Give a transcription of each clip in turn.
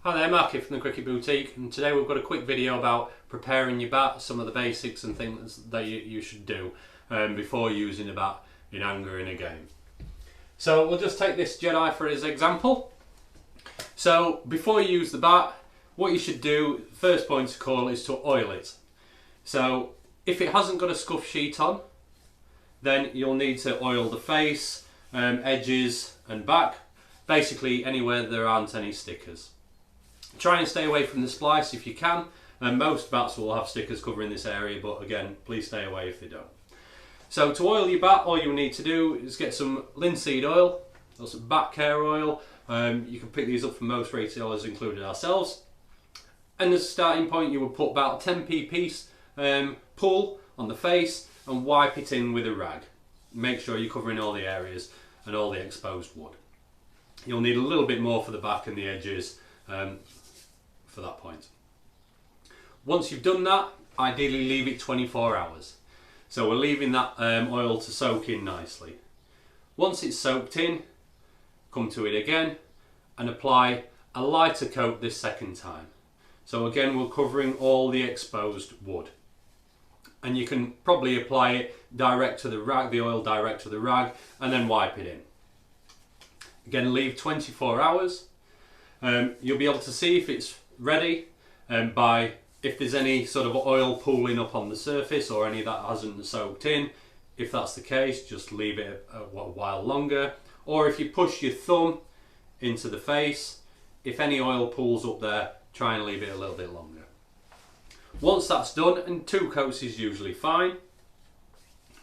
Hi there, Marky from the Cricket Boutique, and today we've got a quick video about preparing your bat, some of the basics and things that you should do before using a bat in anger in a game. So we'll just take this Jedi for his example. So before you use the bat, what you should do, first point of call, is to oil it. So if it hasn't got a scuff sheet on, then you'll need to oil the face, edges and back, basically anywhere there aren't any stickers. Try and stay away from the splice if you can, and most bats will have stickers covering this area, but again, please stay away if they don't. So to oil your bat, all you need to do is get some linseed oil or some bat care oil. You can pick these up from most retailers, including ourselves. And as a starting point, you would put about 10p piece pull on the face and wipe it in with a rag. Make sure you're covering all the areas and all the exposed wood. You'll need a little bit more for the back and the edges for that point. Once you've done that, ideally leave it 24 hours. So we're leaving that oil to soak in nicely. Once it's soaked in, come to it again and apply a lighter coat this second time. So again, we're covering all the exposed wood. And you can probably apply it direct to the rag, the oil direct to the rag, and then wipe it in. Again, leave 24 hours. You'll be able to see if it's ready by if there's any sort of oil pooling up on the surface or any that hasn't soaked in. If that's the case, just leave it a while longer. Or if you push your thumb into the face, if any oil pools up there, try and leave it a little bit longer. Once that's done, and 2 coats is usually fine.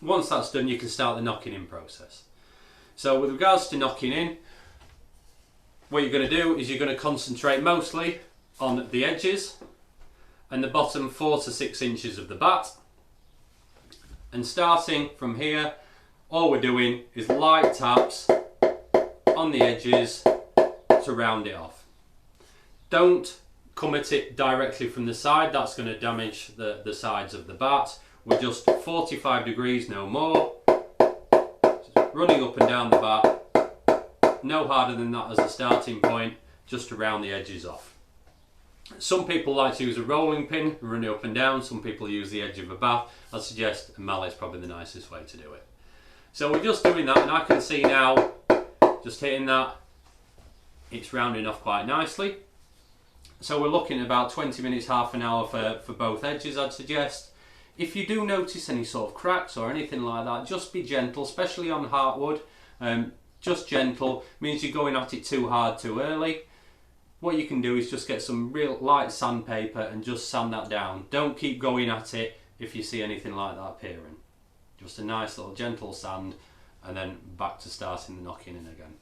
Once that's done, you can start the knocking in process. So with regards to knocking in, what you're going to do is you're going to concentrate mostly on the edges and the bottom 4 to 6 inches of the bat. And starting from here, all we're doing is light taps on the edges to round it off. Don't come at it directly from the side, that's going to damage the sides of the bat. We're just 45 degrees, no more. Just running up and down the bat. No harder than that as a starting point, just to round the edges off. Some people like to use a rolling pin, run it up and down. Some people use the edge of a bat. I'd suggest a mallet's probably the nicest way to do it. So we're just doing that, and I can see now, just hitting that, it's rounding off quite nicely. So we're looking at about 20 minutes, half an hour for both edges, I'd suggest. If you do notice any sort of cracks or anything like that, just be gentle, especially on heartwood. Just gentle, means you're going at it too hard too early. What you can do is just get some real light sandpaper and just sand that down. Don't keep going at it if you see anything like that appearing. Just a nice little gentle sand, and then back to starting the knocking in again.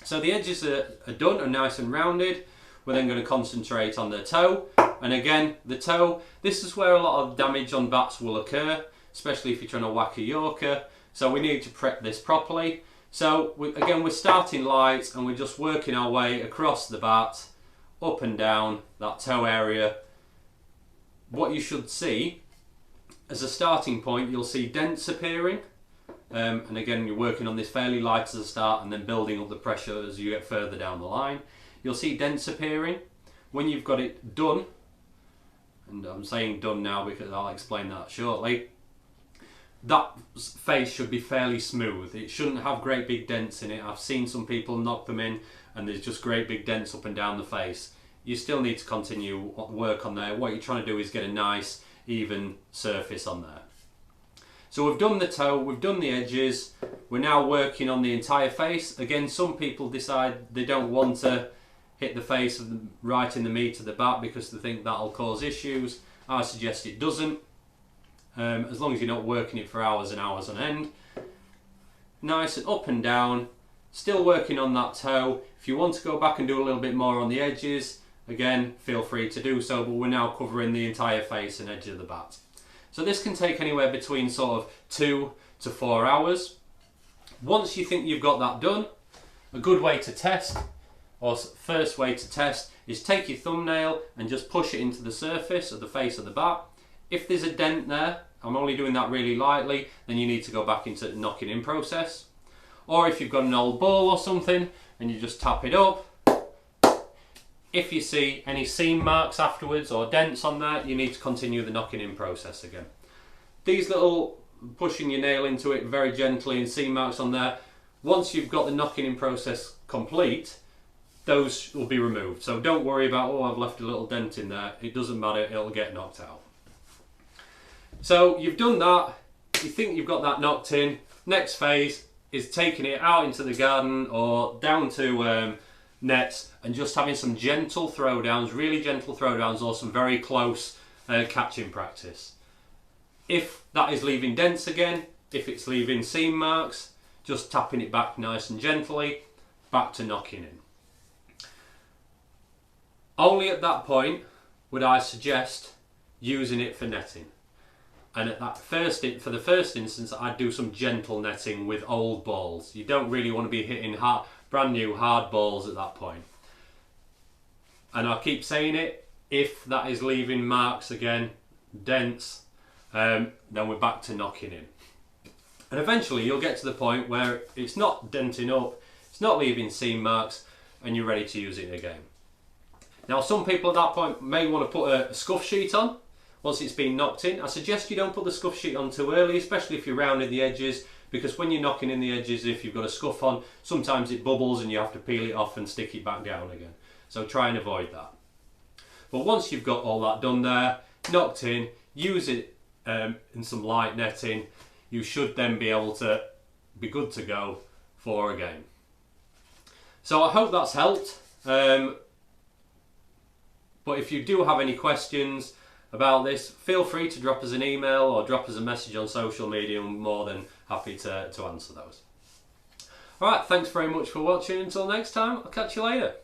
So the edges are done and nice and rounded. We're then going to concentrate on the toe. And again, the toe, this is where a lot of damage on bats will occur, especially if you're trying to whack a Yorker. So we need to prep this properly. So again, we're starting light and we're just working our way across the bat, up and down that toe area. What you should see, as a starting point, you'll see dents appearing. And again, you're working on this fairly light as a start and then building up the pressure as you get further down the line. You'll see dents appearing. When you've got it done, and I'm saying done now because I'll explain that shortly, that face should be fairly smooth. It shouldn't have great big dents in it. I've seen some people knock them in and there's just great big dents up and down the face. You still need to continue work on there. What you're trying to do is get a nice even surface on there. So we've done the toe, we've done the edges, we're now working on the entire face. Again, some people decide they don't want to hit the face right in the meat of the bat because they think that'll cause issues. I suggest it doesn't. As long as you're not working it for hours and hours on end. Nice and up and down, still working on that toe. If you want to go back and do a little bit more on the edges, again, feel free to do so, but we're now covering the entire face and edge of the bat. So this can take anywhere between sort of 2 to 4 hours. Once you think you've got that done, a good way to test, or first way to test, is take your thumbnail and just push it into the surface of the face of the bat. If there's a dent there, I'm only doing that really lightly, then you need to go back into the knocking in process. Or if you've got an old ball or something and you just tap it up, If you see any seam marks afterwards or dents on there, you need to continue the knocking in process again. These little pushing your nail into it very gently and seam marks on there, once you've got the knocking in process complete, those will be removed. So don't worry about, oh, I've left a little dent in there. It doesn't matter, it'll get knocked out. So you've done that, you think you've got that knocked in. Next phase is taking it out into the garden or down to nets and just having some gentle throwdowns, really gentle throwdowns, or some very close catching practice. If that is leaving dents again, if it's leaving seam marks, just tapping it back nice and gently, back to knocking in. Only at that point would I suggest using it for netting. And at that for the first instance, I'd do some gentle netting with old balls. You don't really want to be hitting brand new hard balls at that point. And I'll keep saying it, if that is leaving marks again, dents, then we're back to knocking in. And eventually you'll get to the point where it's not denting up, it's not leaving seam marks, and you're ready to use it again. Now some people at that point may want to put a scuff sheet on once it's been knocked in. I suggest you don't put the scuff sheet on too early, especially if you're rounding the edges, because when you're knocking in the edges, if you've got a scuff on, sometimes it bubbles and you have to peel it off and stick it back down again. So try and avoid that. But once you've got all that done there, knocked in, use it in some light netting, you should then be able to be good to go for a game. So I hope that's helped. But if you do have any questions about this, feel free to drop us an email or drop us a message on social media. I'm more than happy to answer those. Alright, thanks very much for watching. Until next time, I'll catch you later.